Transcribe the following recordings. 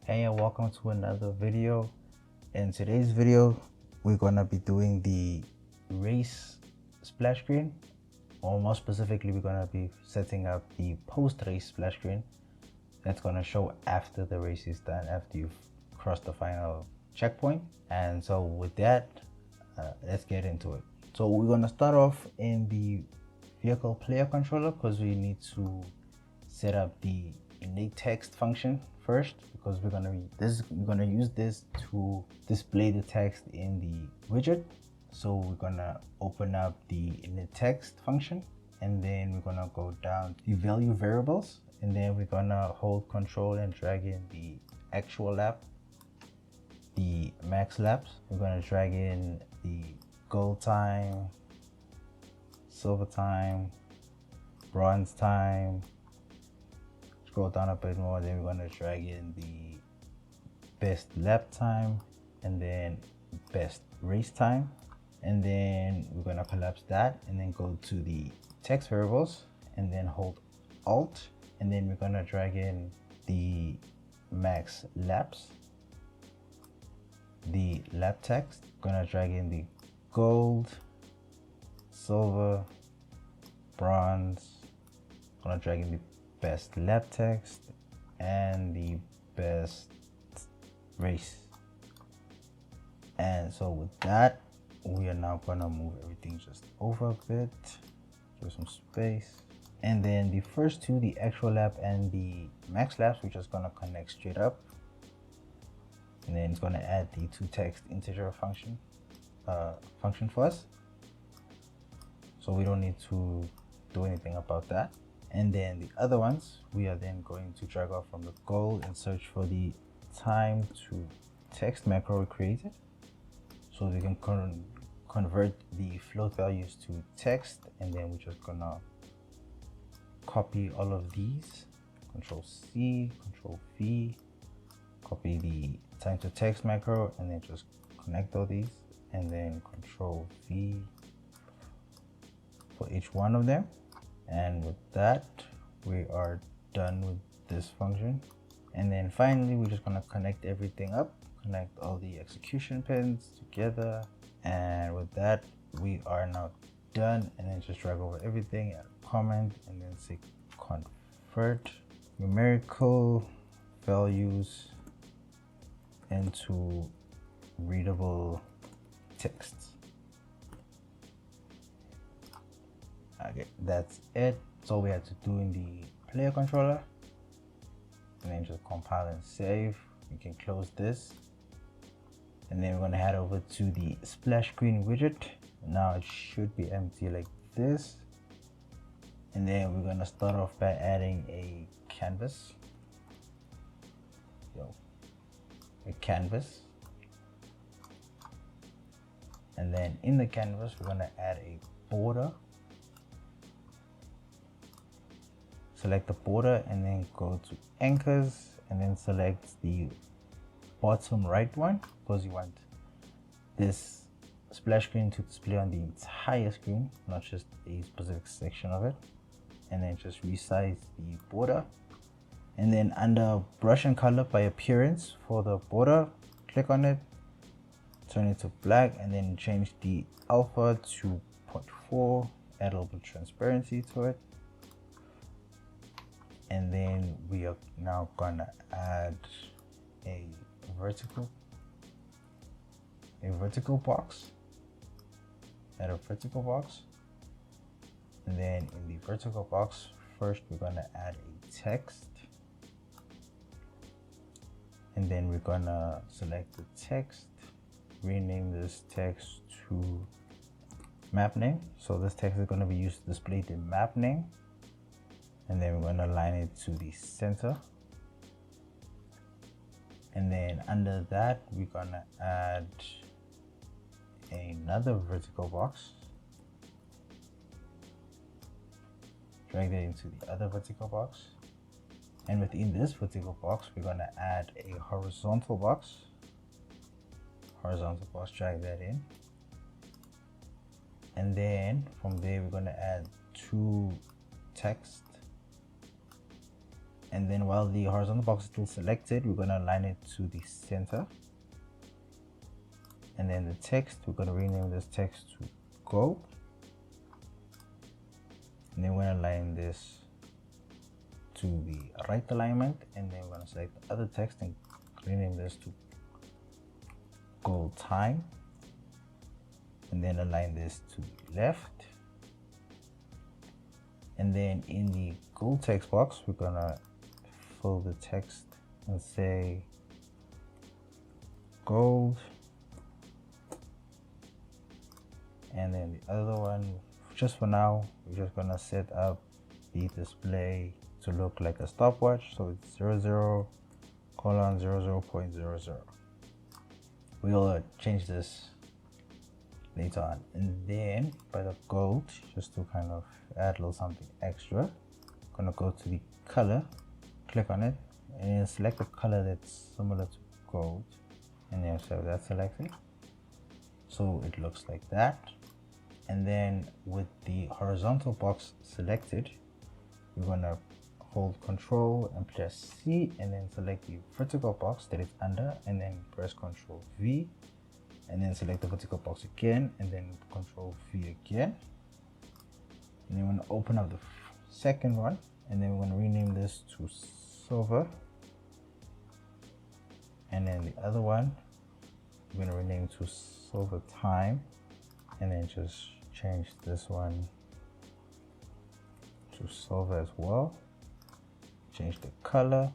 Hey, and welcome to another video. In today's video, we're gonna be doing the race splash screen, or more specifically, we're gonna be setting up the post-race splash screen that's gonna show after the race is done, after you've crossed the final checkpoint. And so with that, let's get into it. So we're gonna start off in the vehicle player controller because we need to set up the innate text function first, because we're gonna use this to display the text in the widget. So we're gonna open up the innate text function, and then we're gonna go down to the value variables, and then we're gonna hold control and drag in the actual lap, the max laps. We're gonna drag in the gold time, silver time, bronze time. Scroll down a bit more, then we're going to drag in the best lap time and then best race time, and then we're going to collapse that and then go to the text variables and then hold alt, and then we're going to drag in the max laps, the lap text. We're going to drag in the gold, silver, bronze. I'm going to drag in the best lap text and the best race. And so with that, we are now gonna move everything just over a bit, give some space, and then the first two, the actual lap and the max laps, we're just gonna connect straight up, and then it's gonna add the toText integer function for us, so we don't need to do anything about that. And then the other ones, we are then going to drag off from the goal and search for the time to text macro we created, so we can convert the float values to text. And then we're just gonna copy all of these, Control C, Control V, copy the time to text macro, and then just connect all these, and then Control V for each one of them. And with that, we are done with this function. And then finally, we're just gonna connect everything up, connect all the execution pins together. And with that, we are now done. And then just drag over everything, add a comment, and then say convert numerical values into readable text. Okay, that's it. That's all we had to do in the player controller. And then just compile and save. We can close this. And then we're gonna head over to the splash screen widget. Now it should be empty like this. And then we're gonna start off by adding a canvas. A canvas. And then in the canvas, we're gonna add a border. Select the border and then go to anchors, and then select the bottom right one, because you want this splash screen to display on the entire screen, not just a specific section of it. And then just resize the border, and then under brush and color by appearance for the border, click on it, turn it to black, and then change the alpha to 0.4, add a little bit of transparency to it. And then we are now gonna add a vertical box. Add a vertical box. And then in the vertical box, first we're gonna add a text. And then we're gonna select the text, rename this text to map name. So this text is gonna be used to display the map name. And then we're going to align it to the center. And then under that, we're going to add another vertical box. Drag that into the other vertical box. And within this vertical box, we're going to add a horizontal box. Drag that in. And then from there, we're going to add two text And then while the horizontal box is still selected, we're going to align it to the center. And then the text, we're going to rename this text to gold. And then we're going to align this to the right alignment, and then we're going to select the other text and rename this to gold time, and then align this to the left. And then in the gold text box, we're going to fill the text and say gold. And then the other one, just for now, we're just gonna set up the display to look like a stopwatch. So it's 00:00.00. We'll change this later on. And then by the gold, just to kind of add a little something extra, gonna go to the color, click on it, and then select a color that's similar to gold, and then so that's selected. So it looks like that. And then with the horizontal box selected, we're gonna hold Control and press C, and then select the vertical box that it's under, and then press Control V, and then select the vertical box again, and then Control V again. And then we're gonna open up the second one, and then we're gonna rename this to silver. And then the other one, we're gonna rename to silver time, and then just change this one to silver as well. Change the color,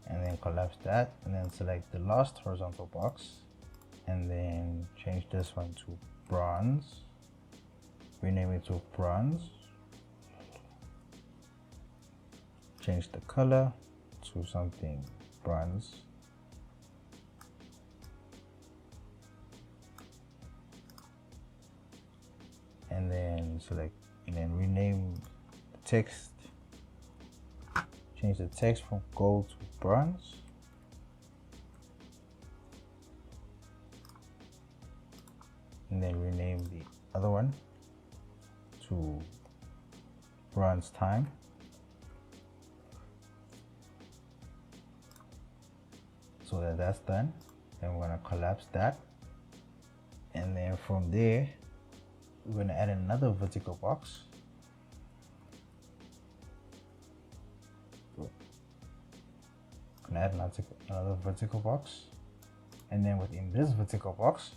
and then collapse that, and then select the last horizontal box, and then change this one to bronze. Rename it to bronze. Change the color to something bronze. And then select, and then rename the text, change the text from gold to bronze. And then rename the other one to bronze time. So that's done. And we're gonna collapse that. And then from there, we're going to add another vertical box. Add another vertical box, and then within this vertical box,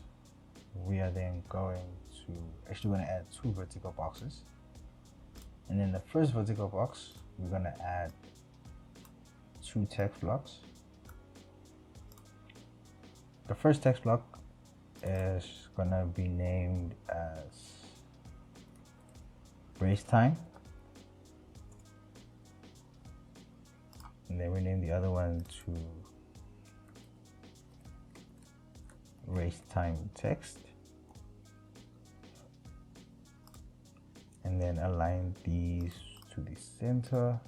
we are then going to add two vertical boxes. And in the first vertical box, we're going to add two text blocks. The first text block is going to be named as race time, and then rename the other one to race time text, and then align these to the center.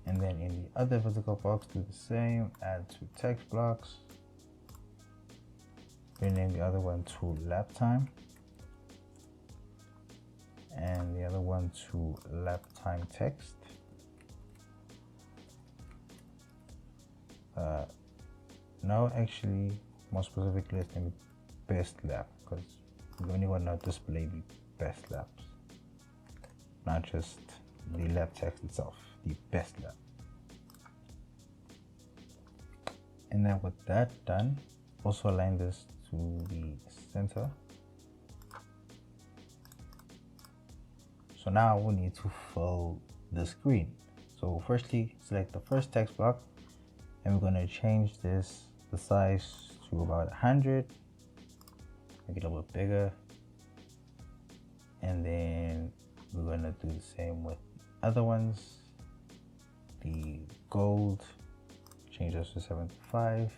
And then in the other vertical box, do the same, add two text blocks, rename the other one to lap time, and the other one to lap time text. Now actually, more specifically, let's name it best lap, because we only want to display the best laps, not just the lap text itself, the best lap. And then with that done, also align this to the center. So now we need to fill the screen. So firstly, select the first text block, and we're going to change the size to about 100, make it a little bit bigger. And then we're going to do the same with other ones. The gold, change this to 75.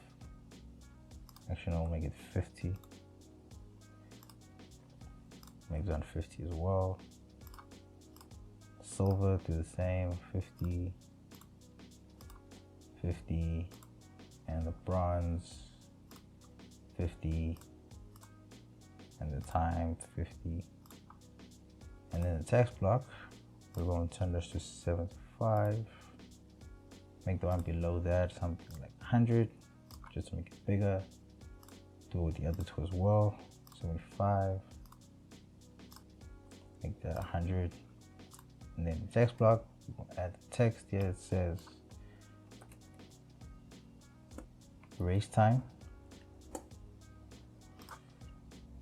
Actually, no, we'll make it 50. Make it on 50 as well. Silver, do the same, 50, 50, and the bronze, 50, and the time, 50. And then the text block, we're going to turn this to 75. Make the one below that something like 100, just to make it bigger. Do with the other two as well. 75. Make that 100. And then the text block, we're going to add the text here. It says race time.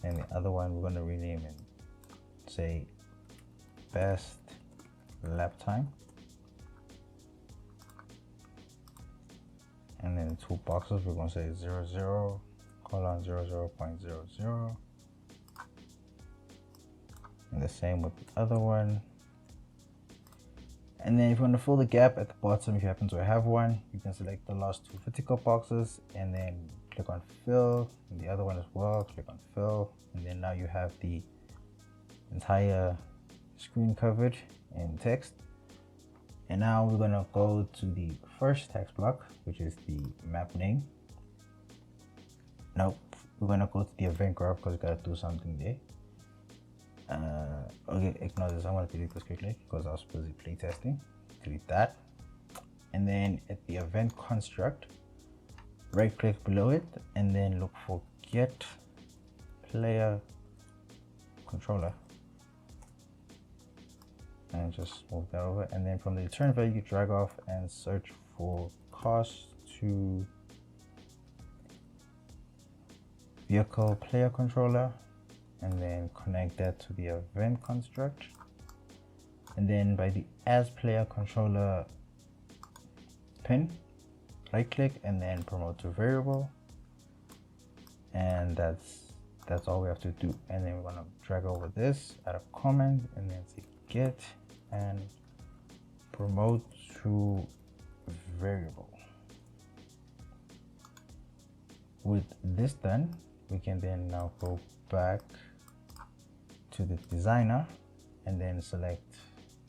And the other one we're going to rename and say best lap time. And then the two boxes we're going to say 00 colon 00.00. And the same with the other one. And then if you want to fill the gap at the bottom, if you happen to have one, you can select the last two vertical boxes and then click on fill, and the other one as well, click on fill, and then now you have the entire screen covered in text. And now we're gonna go to the first text block, which is the map name. Nope, we're gonna go to the event graph because we gotta do something there. Okay, ignore this. I'm gonna delete this quickly because I was busy playtesting. Delete that. And then at the event construct, right click below it and then look for get player controller. And just move that over. And then from the return value, drag off and search for cost to vehicle player controller. And then connect that to the event construct. And then by the as player controller pin, right click and then promote to variable. And that's all we have to do. And then we're gonna drag over this, add a comment, and then say get and promote to variable. With this done, we can then now go back to the designer and then select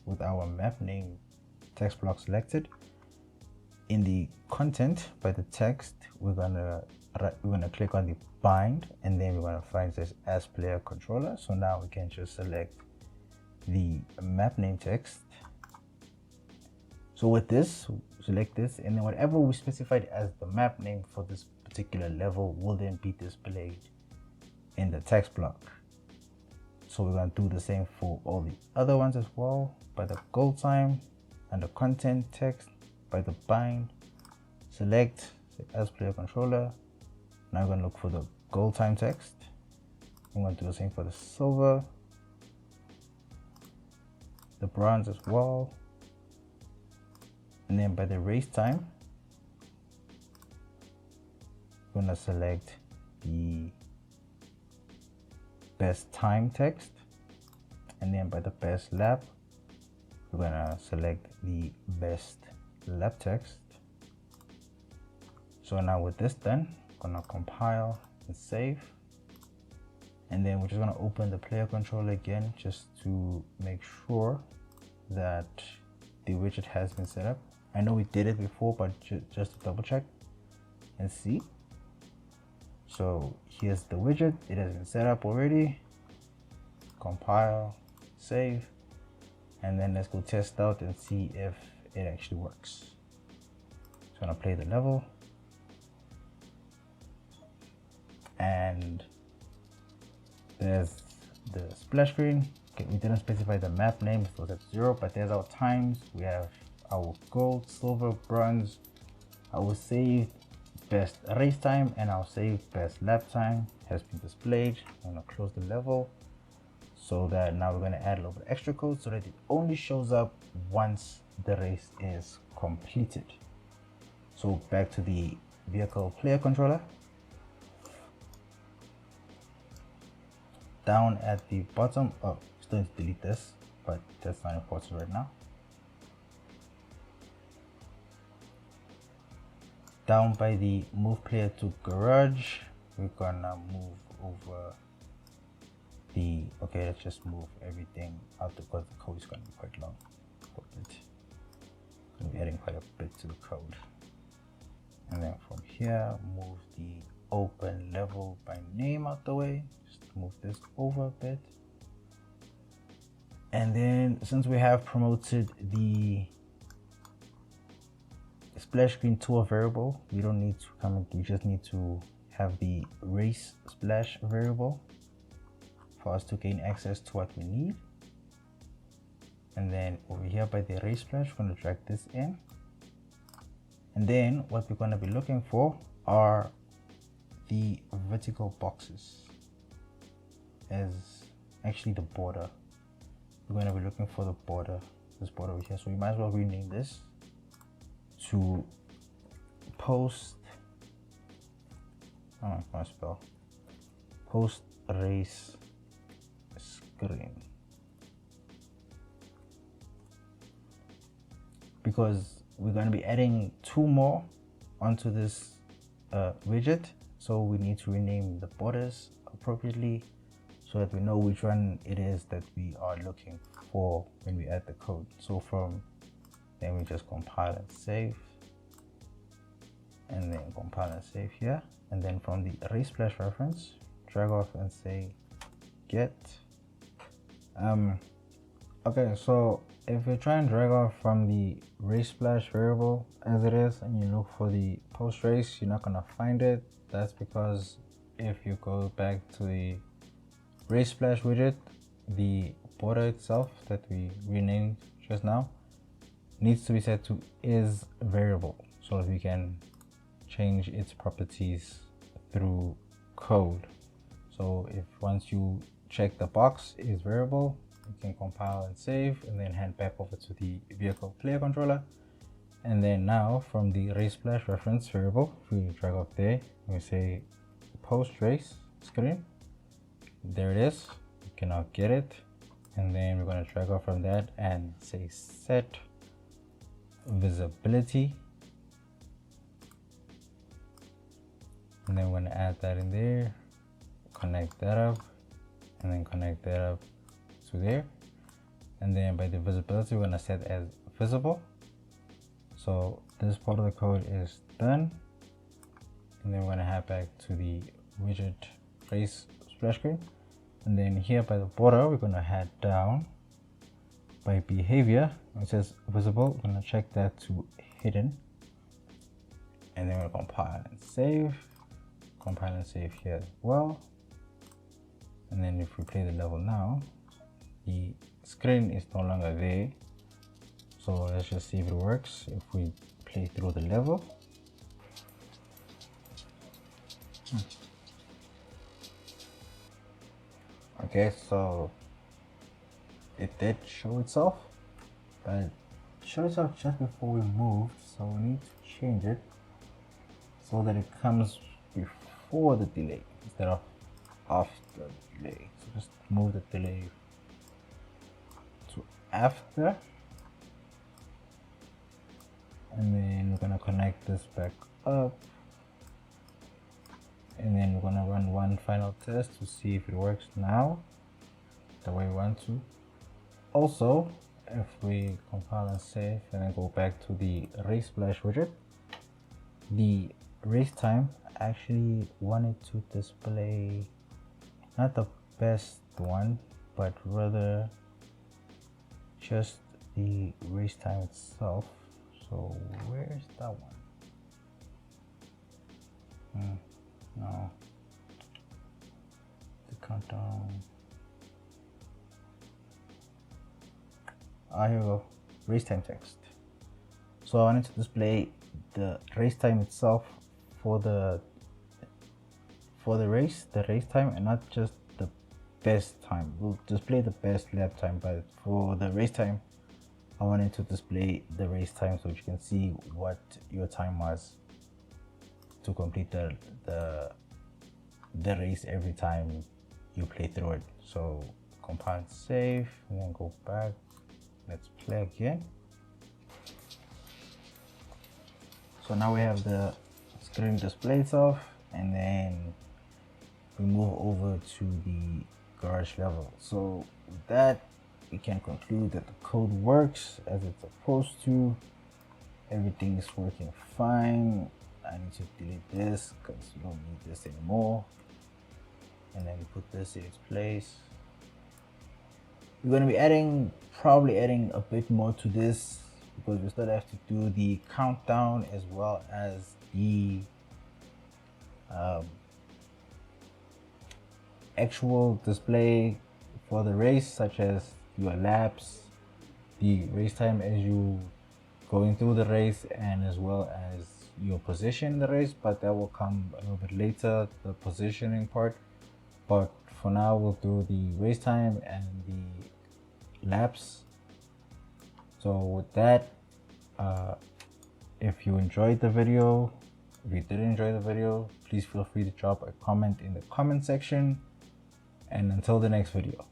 with our map name text block selected. In the content by the text, we're gonna click on the bind and then we're gonna find this as player controller. So now we can just select the map name text. So with this, select this, and then whatever we specified as the map name for this particular level will then be displayed in the text block. So we're going to do the same for all the other ones as well. By the goal time and the content text, by the bind, select as player controller. Now we're going to look for the goal time text. I'm going to do the same for the silver, the bronze as well. And then by the race time, I'm going to select the best time text, and then by the best lap, we're gonna select the best lap text. So now with this done, I'm gonna compile and save, and then we're just gonna open the player controller again just to make sure that the widget has been set up. I know we did it before, but just to double check and see. So here's the widget, it has been set up already. Compile, save, and then let's go test out and see if it actually works. So I'm gonna play the level, and there's the splash screen. Okay, we didn't specify the map name, so that's 0, but there's our times. We have our gold, silver, bronze, our saved best race time, and our saved best lap time has been displayed. I'm gonna close the level so that now we're gonna add a little bit of extra code so that it only shows up once the race is completed. So back to the vehicle player controller. Down at the bottom, oh, still need to delete this, but that's not important right now. Down by the move player to garage, we're gonna move over the, okay, let's just move everything out because the code is gonna be quite long. I'm adding quite a bit to the code. And then from here, move the open level by name out the way. Just move this over a bit. And then since we have promoted the splash screen to a variable, we don't need to comment, we just need to have the race splash variable for us to gain access to what we need. And then over here by the race splash, we're going to drag this in. And then what we're going to be looking for are the vertical boxes, as actually the border. We're going to be looking for the border, this border over here. So we might as well rename this to post, I can't spell, post race screen, because we're going to be adding 2 more onto this widget. So we need to rename the borders appropriately so that we know which one it is that we are looking for when we add the code. So from then we just compile and save, and then compile and save here. And then from the race splash reference, drag off and say get. Okay, so if you try and drag off from the race splash variable as it is and you look for the post race, you're not gonna find it. That's because if you go back to the race splash widget, the border itself that we renamed just now needs to be set to is variable so that we can change its properties through code. So if once you check the box is variable, you can compile and save and then hand back over to the vehicle player controller. And then now from the race splash reference variable, we drag up there, we say post race screen, there it is, you cannot get it. And then we're going to drag off from that and say set visibility, and then we're going to add that in there, connect that up, and then connect that up to there. And then by the visibility, we're going to set as visible. So this part of the code is done. And then we're going to head back to the widget race splash screen. And then here by the border, we're going to head down by behavior. It says visible. We're going to check that to hidden. And then we'll compile and save. Compile and save here as well. And then if we play the level now, the screen is no longer there. So let's just see if it works. If we play through the level. Okay, so it did show itself, but it showed itself just before we moved, so we need to change it so that it comes before the delay instead of after the delay. So just move the delay to after, and then we're gonna connect this back up, and then we're gonna run one final test to see if it works now the way we want to. Also, if we compile and save and then go back to the race splash widget, the race time actually wanted to display not the best one, but rather just the race time itself. So where's that one? No, the countdown. Here we go, race time text. So I wanted to display the race time itself for the race time, and not just the best time. We'll display the best lap time, but for the race time I wanted to display the race time so you can see what your time was to complete the race every time you play through it. So compile and save and then go back. Let's play again. So now we have the screen display itself, and then we move over to the garage level. So with that, we can conclude that the code works as it's supposed to. Everything is working fine. I need to delete this because we don't need this anymore, and then put this in its place. we're going to be probably adding a bit more to this, because we still have to do the countdown as well as the actual display for the race, such as your laps, the race time as you going through the race, and as well as your position in the race. But that will come a little bit later, the positioning part. But for now, we'll do the race time and the laps. So with that, if you enjoyed the video, if you did enjoy the video, please feel free to drop a comment in the comment section. And until the next video.